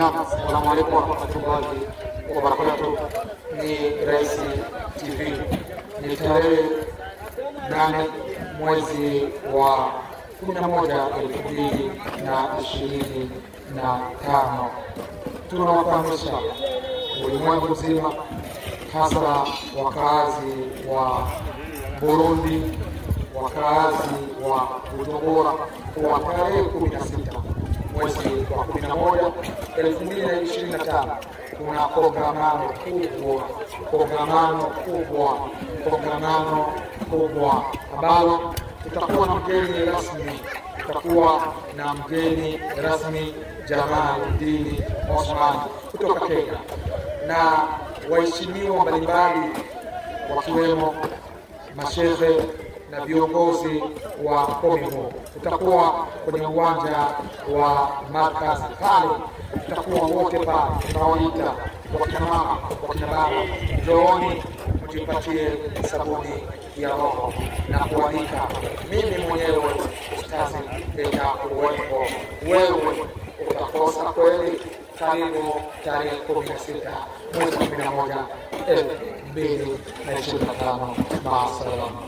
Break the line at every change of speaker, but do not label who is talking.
Naam, assalamu alaykum warahmatullahi wabarakatuh. Ni Rais TV. Ni tarehe 8 mwezi wa 11 2025. Tunawafahamisha ulimwengu mzima, hasa wakazi wa Burundi, wakazi wa Bujumbura, kwa tarehe 16 mwezi wa 11 2025 kuna kongamano kubwa ambalo tutakuwa na mgeni rasmi. Tutakuwa na mgeni rasmi Jamaluddin Osman kutoka Kenya na waheshimiwa mbalimbali wakiwemo mashehe na viongozi wa Komimo. Tutakuwa kwenye uwanja wa Markaz pale, tutakuwa wote pale. Tunawaita wakina mama, wakina baba, njooni mjipatie sabuni ya roho na kualika mimi mwenyewe Ustazi nitakuwepo. Wewe utakosa kweli? Karibu tarehe 16 mwezi wa 11 2025. Maasalama.